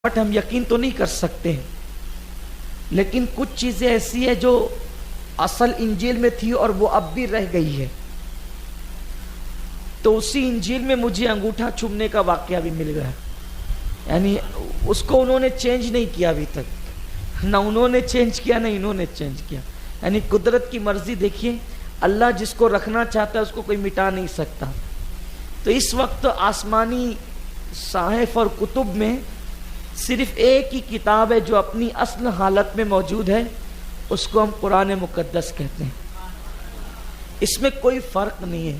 But ہم یقین تو نہیں کر سکتے ہیں، لیکن کچھ چیزیں ایسی ہیں جو اصل انجیل میں تھی اور وہ اب بھی رہ گئی ہے. تو اسی انجیل میں مجھے انگوٹھا چومنے کا واقعہ بھی مل گیا، یعنی اس کو انہوں نے چینج نہیں کیا ابھی تک، نہ انہوں نے چینج کیا نہ انہوں نے چینج کیا. یعنی قدرت کی مرضی دیکھیے، اللہ جس کو رکھنا چاہتا ہے اس کو کوئی مٹا نہیں سکتا. تو اس وقت آسمانی صحائف اور کتب میں صرف ایک ہی کتاب ہے جو اپنی اصل حالت میں موجود ہے، اس کو ہم قرآن مقدس کہتے ہیں. اس میں کوئی فرق نہیں ہے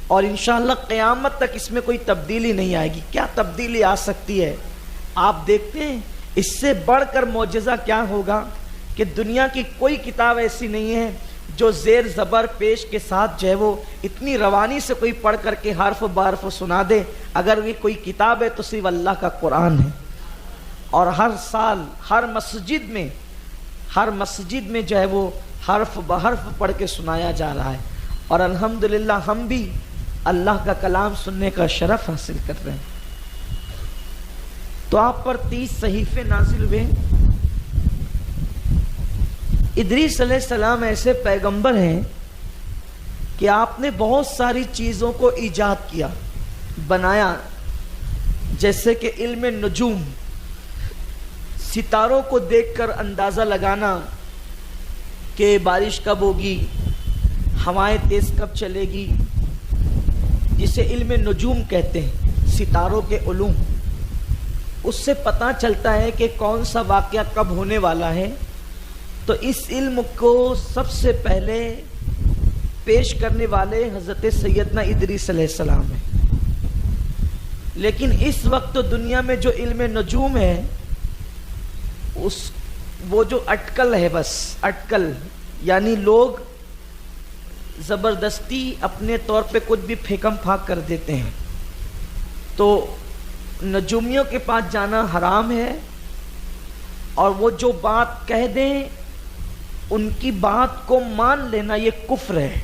اور انشاءاللہ قیامت تک اس میں کوئی تبدیلی نہیں آئے گی. کیا تبدیلی آ سکتی ہے؟ آپ دیکھتے ہیں اس سے بڑھ کر معجزہ کیا ہوگا کہ دنیا کی کوئی کتاب ایسی نہیں ہے جو زیر زبر پیش کے ساتھ جو ہے وہ اتنی روانی سے کوئی پڑھ کر کے حرف بحرف سنا دے. اگر یہ کوئی کتاب ہے تو صرف اللہ کا قرآن ہے، اور ہر سال ہر مسجد میں جو ہے وہ حرف بحرف پڑھ کے سنایا جا رہا ہے. اور الحمدللہ ہم بھی اللہ کا کلام سننے کا شرف حاصل کر رہے ہیں. تو آپ پر 30 صحیفے نازل ہوئے. ادریس علیہ السلام ایسے پیغمبر ہیں کہ آپ نے بہت ساری چیزوں کو ایجاد کیا، بنایا، جیسے کہ علم نجوم، ستاروں کو دیکھ کر اندازہ لگانا کہ بارش کب ہوگی، ہوائیں تیز کب چلے گی، جسے علم نجوم کہتے ہیں، ستاروں کے علوم. اس سے پتہ چلتا ہے کہ کون سا واقعہ کب ہونے والا ہے. تو اس علم کو سب سے پہلے پیش کرنے والے حضرت سیدنا ادریس علیہ السلام ہیں. لیکن اس وقت دنیا میں جو علم نجوم ہے وہ جو اٹکل ہے، بس اٹکل، یعنی لوگ زبردستی اپنے طور پہ کچھ بھی پھیکم پھاک کر دیتے ہیں. تو نجومیوں کے پاس جانا حرام ہے، اور وہ جو بات کہہ دیں ان کی بات کو مان لینا یہ کفر ہے.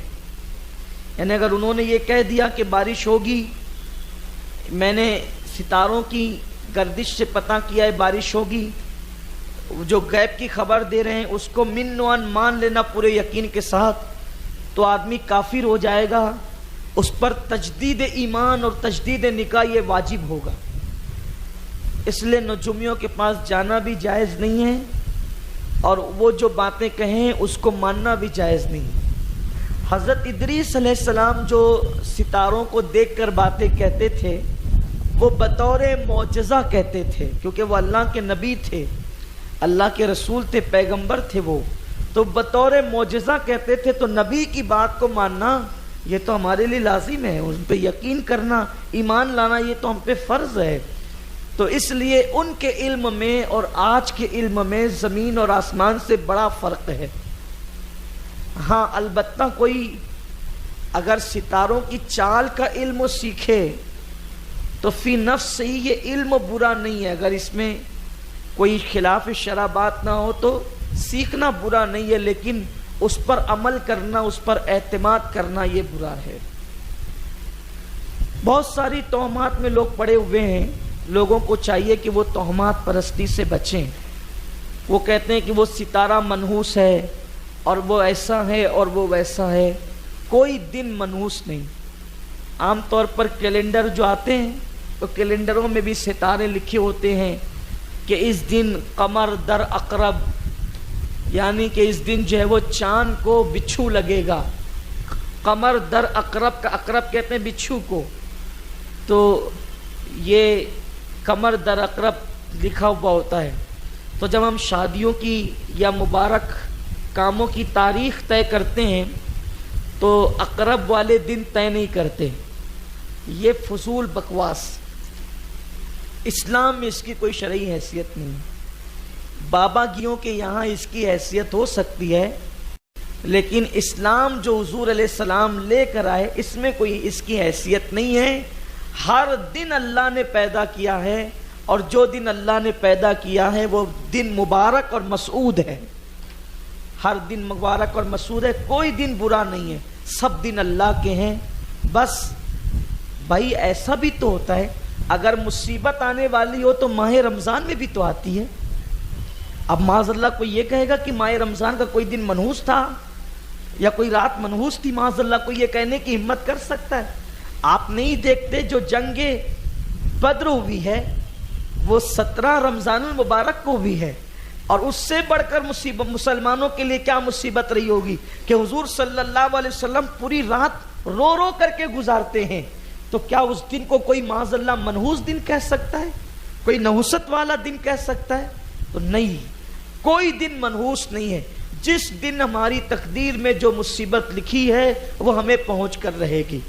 یعنی اگر انہوں نے یہ کہہ دیا کہ بارش ہوگی، میں نے ستاروں کی گردش سے پتہ کیا ہے بارش ہوگی، جو غیب کی خبر دے رہے ہیں اس کو من و ان مان لینا پورے یقین کے ساتھ، تو آدمی کافر ہو جائے گا. اس پر تجدید ایمان اور تجدید نکاح یہ واجب ہوگا. اس لیے نجومیوں کے پاس جانا بھی جائز نہیں ہے، اور وہ جو باتیں کہیں اس کو ماننا بھی جائز نہیں. حضرت ادریس علیہ السلام جو ستاروں کو دیکھ کر باتیں کہتے تھے وہ بطور معجزہ کہتے تھے، کیونکہ وہ اللہ کے نبی تھے، اللہ کے رسول تھے، پیغمبر تھے. وہ تو بطور معجزہ کہتے تھے. تو نبی کی بات کو ماننا یہ تو ہمارے لیے لازم ہے، ان پہ یقین کرنا، ایمان لانا یہ تو ہم پہ فرض ہے. تو اس لیے ان کے علم میں اور آج کے علم میں زمین اور آسمان سے بڑا فرق ہے. ہاں البتہ کوئی اگر ستاروں کی چال کا علم سیکھے تو فی نفس سے ہی یہ علم برا نہیں ہے. اگر اس میں کوئی خلاف شرع بات نہ ہو تو سیکھنا برا نہیں ہے، لیکن اس پر عمل کرنا، اس پر اعتماد کرنا یہ برا ہے. بہت ساری توہمات میں لوگ پڑے ہوئے ہیں. لوگوں کو چاہیے کہ وہ توہمات پرستی سے بچیں. وہ کہتے ہیں کہ وہ ستارہ منحوس ہے اور وہ ایسا ہے اور وہ ویسا ہے. کوئی دن منحوس نہیں. عام طور پر کیلنڈر جو آتے ہیں تو کیلنڈروں میں بھی ستارے لکھے ہوتے ہیں کہ اس دن قمر در عقرب، یعنی کہ اس دن جو ہے وہ چاند کو بچھو لگے گا. قمر در عقرب کا عقرب کہتے ہیں بچھو کو. تو یہ قمر در عقرب لکھا ہوا ہوتا ہے. تو جب ہم شادیوں کی یا مبارک کاموں کی تاریخ طے کرتے ہیں تو عقرب والے دن طے نہیں کرتے. یہ فضول بکواس. اسلام میں اس کی کوئی شرعی حیثیت نہیں. بابا گیوں کے یہاں اس کی حیثیت ہو سکتی ہے، لیکن اسلام جو حضور علیہ السلام لے کر آئے اس میں کوئی اس کی حیثیت نہیں ہے. ہر دن اللہ نے پیدا کیا ہے، اور جو دن اللہ نے پیدا کیا ہے وہ دن مبارک اور مسعود ہے. ہر دن مبارک اور مسعود ہے، کوئی دن برا نہیں ہے، سب دن اللہ کے ہیں. بس بھائی ایسا بھی تو ہوتا ہے اگر مصیبت آنے والی ہو تو ماہ رمضان میں بھی تو آتی ہے. اب معاذ اللہ کوئی یہ کہے گا کہ ماہ رمضان کا کوئی دن منحوس تھا یا کوئی رات منحوس تھی، معاذ اللہ کوئی یہ کہنے کی ہمت کر سکتا ہے؟ آپ نہیں دیکھتے جو جنگ بدر ہوئی ہے وہ 17 رمضان المبارک کو ہوئی ہے، اور اس سے بڑھ کر مصیبت مسلمانوں کے لیے کیا مصیبت رہی ہوگی کہ حضور صلی اللہ علیہ وسلم پوری رات رو رو کر کے گزارتے ہیں. تو کیا اس دن کو کوئی معاذ اللہ منحوس دن کہہ سکتا ہے؟ کوئی نحوست والا دن کہہ سکتا ہے؟ تو نہیں، کوئی دن منحوس نہیں ہے. جس دن ہماری تقدیر میں جو مصیبت لکھی ہے وہ ہمیں پہنچ کر رہے گی.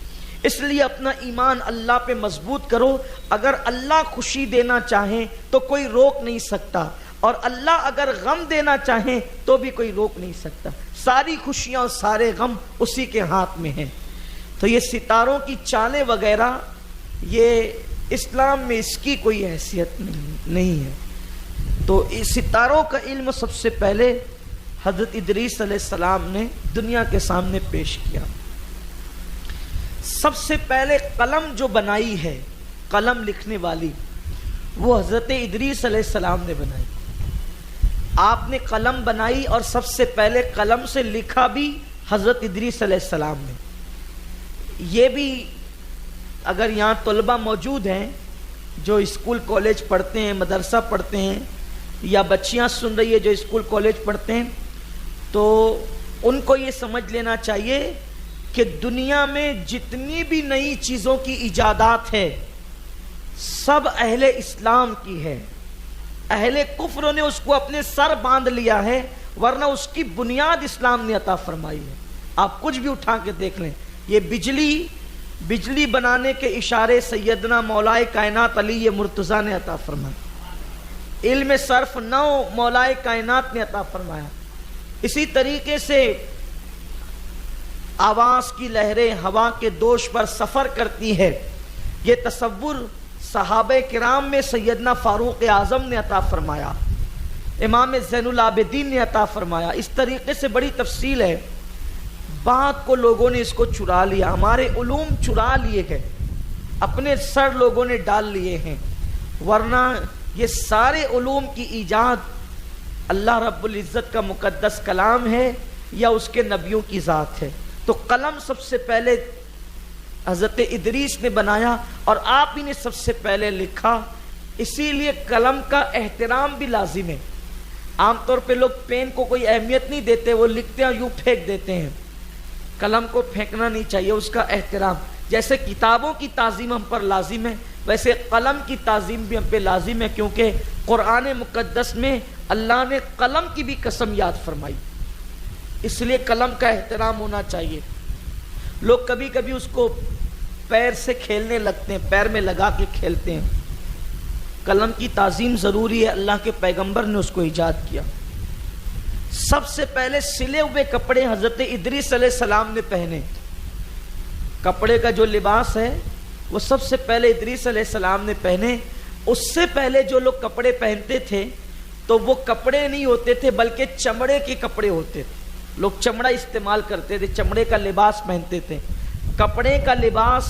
اس لیے اپنا ایمان اللہ پہ مضبوط کرو. اگر اللہ خوشی دینا چاہیں تو کوئی روک نہیں سکتا، اور اللہ اگر غم دینا چاہیں تو بھی کوئی روک نہیں سکتا. ساری خوشیاں اور سارے غم اسی کے ہاتھ میں ہیں. تو یہ ستاروں کی چالیں وغیرہ یہ اسلام میں اس کی کوئی حیثیت نہیں ہے. تو اس ستاروں کا علم سب سے پہلے حضرت ادریس علیہ السلام نے دنیا کے سامنے پیش کیا. سب سے پہلے قلم جو بنائی ہے، قلم لکھنے والی، وہ حضرت ادریس علیہ السلام نے بنائی. آپ نے قلم بنائی اور سب سے پہلے قلم سے لکھا بھی حضرت ادریس علیہ السلام نے. یہ بھی اگر یہاں طلبہ موجود ہیں جو اسکول کالج پڑھتے ہیں، مدرسہ پڑھتے ہیں، یا بچیاں سن رہی ہے جو اسکول کالج پڑھتے ہیں، تو ان کو یہ سمجھ لینا چاہیے کہ دنیا میں جتنی بھی نئی چیزوں کی ایجادات ہے سب اہل اسلام کی ہے. اہل کفر نے اس کو اپنے سر باندھ لیا ہے، ورنہ اس کی بنیاد اسلام نے عطا فرمائی ہے. آپ کچھ بھی اٹھا کے دیکھ لیں، یہ بجلی بنانے کے اشارے سیدنا مولائے کائنات علی مرتضیٰ نے عطا فرمایا. علم صرف نو مولائے کائنات نے عطا فرمایا. اسی طریقے سے آواز کی لہریں ہوا کے دوش پر سفر کرتی ہے، یہ تصور صحابہ کرام میں سیدنا فاروق اعظم نے عطا فرمایا، امام زین العابدین نے عطا فرمایا. اس طریقے سے بڑی تفصیل ہے. بات کو لوگوں نے اس کو چرا لیا، ہمارے علوم چرا لیے گئے، اپنے سر لوگوں نے ڈال لیے ہیں، ورنہ یہ سارے علوم کی ایجاد اللہ رب العزت کا مقدس کلام ہے یا اس کے نبیوں کی ذات ہے. تو قلم سب سے پہلے حضرت ادریس نے بنایا اور آپ ہی نے سب سے پہلے لکھا. اسی لیے قلم کا احترام بھی لازم ہے. عام طور پہ لوگ پین کو کوئی اہمیت نہیں دیتے، وہ لکھتے ہیں یوں پھینک دیتے ہیں. قلم کو پھینکنا نہیں چاہیے، اس کا احترام. جیسے کتابوں کی تعظیم ہم پر لازم ہے، ویسے قلم کی تعظیم بھی ہم پہ لازم ہے، کیونکہ قرآن مقدس میں اللہ نے قلم کی بھی قسم یاد فرمائی. اس لیے قلم کا احترام ہونا چاہیے. لوگ کبھی کبھی اس کو پیر سے کھیلنے لگتے ہیں، پیر میں لگا کے کھیلتے ہیں. قلم کی تعظیم ضروری ہے، اللہ کے پیغمبر نے اس کو ایجاد کیا. سب سے پہلے سلے ہوئے کپڑے حضرت ادریس علیہ السلام نے پہنے. کپڑے کا جو لباس ہے وہ سب سے پہلے ادریس علیہ السلام نے پہنے. اس سے پہلے جو لوگ کپڑے پہنتے تھے تو وہ کپڑے نہیں ہوتے تھے بلکہ چمڑے کے کپڑے ہوتے تھے. لوگ چمڑا استعمال کرتے تھے، چمڑے کا لباس پہنتے تھے. کپڑے کا لباس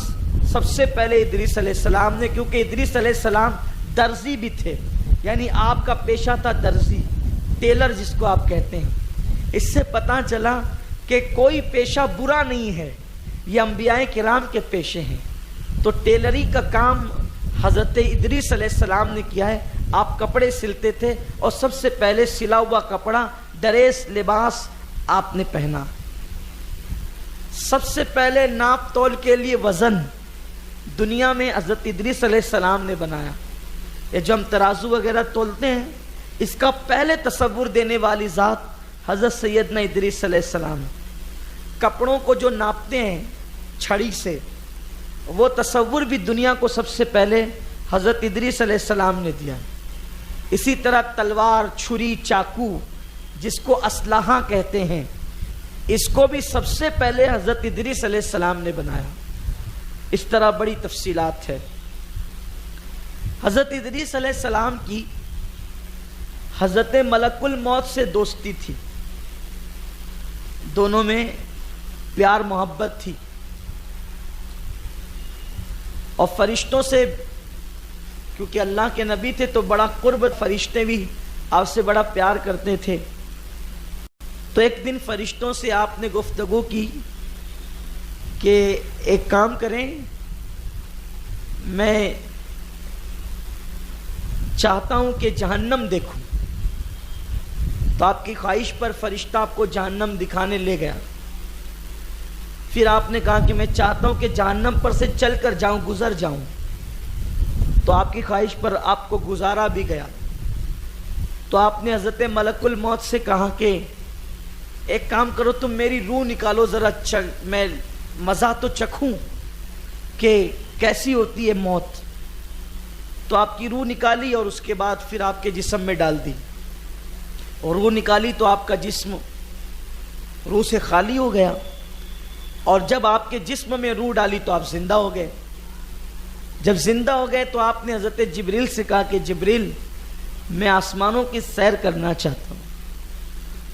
سب سے پہلے ادریس علیہ السلام نے، کیونکہ ادریس علیہ السلام درزی بھی تھے، یعنی آپ کا پیشہ تھا درزی، ٹیلر جس کو آپ کہتے ہیں. اس سے پتہ چلا کہ کوئی پیشہ برا نہیں ہے، یہ انبیاء کرام کے پیشے ہیں. تو ٹیلری کا کام حضرت ادریس علیہ السلام نے کیا ہے. آپ کپڑے سلتے تھے اور سب سے پہلے سلا ہوا کپڑا، ڈریس، لباس آپ نے پہنا. سب سے پہلے ناپ تول کے لیے وزن دنیا میں حضرت ادریس علیہ السلام نے بنایا. یہ جو ہم ترازو وغیرہ تولتے ہیں، اس کا پہلے تصور دینے والی ذات حضرت سیدنا ادریس علیہ السلام. کپڑوں کو جو ناپتے ہیں چھڑی سے، وہ تصور بھی دنیا کو سب سے پہلے حضرت ادریس علیہ السلام نے دیا. اسی طرح تلوار، چھری، چاقو جس کو اسلحہ کہتے ہیں، اس کو بھی سب سے پہلے حضرت ادریس علیہ السلام نے بنایا. اس طرح بڑی تفصیلات ہے. حضرت ادریس علیہ السلام کی حضرت ملک الموت سے دوستی تھی، دونوں میں پیار محبت تھی، اور فرشتوں سے کیونکہ اللہ کے نبی تھے تو بڑا قرب، فرشتے بھی آپ سے بڑا پیار کرتے تھے. تو ایک دن فرشتوں سے آپ نے گفتگو کی کہ ایک کام کریں، میں چاہتا ہوں کہ جہنم دیکھوں. تو آپ کی خواہش پر فرشتہ آپ کو جہنم دکھانے لے گیا. پھر آپ نے کہا کہ میں چاہتا ہوں کہ جہنم پر سے چل کر جاؤں، گزر جاؤں. تو آپ کی خواہش پر آپ کو گزارا بھی گیا. تو آپ نے حضرت ملک الموت سے کہا کہ ایک کام کرو، تم میری روح نکالو ذرا، میں مزہ تو چکھوں کہ کیسی ہوتی ہے موت. تو آپ کی روح نکالی اور اس کے بعد پھر آپ کے جسم میں ڈال دی. اور روح نکالی تو آپ کا جسم روح سے خالی ہو گیا. اور جب آپ کے جسم میں روح ڈالی تو آپ زندہ ہو گئے. جب زندہ ہو گئے تو آپ نے حضرت جبریل سے کہا کہ جبریل میں آسمانوں کی سیر کرنا چاہتا ہوں.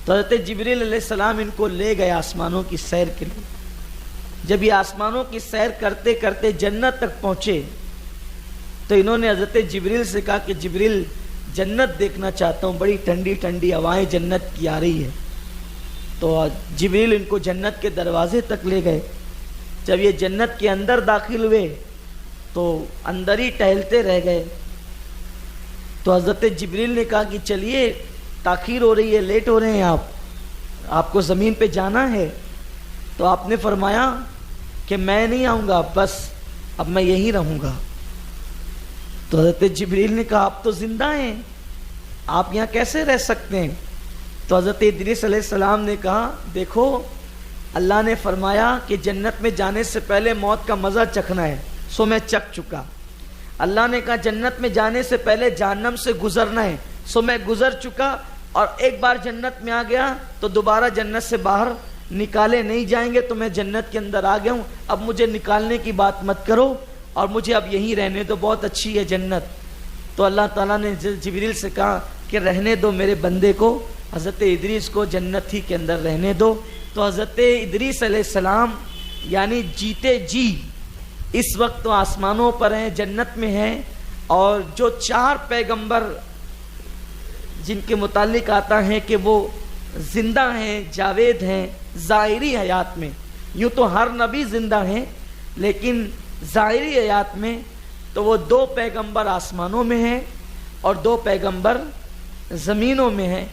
تو حضرت جبریل علیہ السلام ان کو لے گئے آسمانوں کی سیر کے لیے. جب یہ آسمانوں کی سیر کرتے کرتے جنت تک پہنچے تو انہوں نے حضرت جبریل سے کہا کہ جبریل جنت دیکھنا چاہتا ہوں، بڑی ٹھنڈی ٹھنڈی ہوائیں جنت کی آ رہی ہے. تو جبریل ان کو جنت کے دروازے تک لے گئے. جب یہ جنت کے اندر داخل ہوئے تو اندر ہی ٹہلتے رہ گئے. تو حضرت جبریل نے کہا کہ چلیے تاخیر ہو رہی ہے، لیٹ ہو رہے ہیں آپ کو زمین پہ جانا ہے. تو آپ نے فرمایا کہ میں نہیں آؤں گا، بس اب میں یہیں رہوں گا. تو حضرت جبریل نے کہا آپ تو زندہ ہیں، آپ یہاں کیسے رہ سکتے ہیں؟ تو حضرت ادریس علیہ السلام نے کہا دیکھو اللہ نے فرمایا کہ جنت میں جانے سے پہلے موت کا مزہ چکھنا ہے، سو میں چکھ چکا. اللہ نے کہا جنت میں جانے سے پہلے جہنم سے گزرنا ہے، سو میں گزر چکا. اور ایک بار جنت میں آ گیا تو دوبارہ جنت سے باہر نکالے نہیں جائیں گے، تو میں جنت کے اندر آ گیا ہوں. اب مجھے نکالنے کی بات مت کرو اور مجھے اب یہیں رہنے دو، بہت اچھی ہے جنت. تو اللہ تعالیٰ نے جبریل سے کہا کہ رہنے دو میرے بندے کو، حضرت ادریس کو جنت ہی کے اندر رہنے دو. تو حضرت ادریس علیہ السلام یعنی جیتے جی اس وقت تو آسمانوں پر ہیں، جنت میں ہیں. اور جو 4 پیغمبر جن کے متعلق آتا ہے کہ وہ زندہ ہیں، جاوید ہیں ظاہری حیات میں، یوں تو ہر نبی زندہ ہیں لیکن ظاہری حیات میں تو وہ 2 پیغمبر آسمانوں میں ہیں اور 2 پیغمبر زمینوں میں ہیں.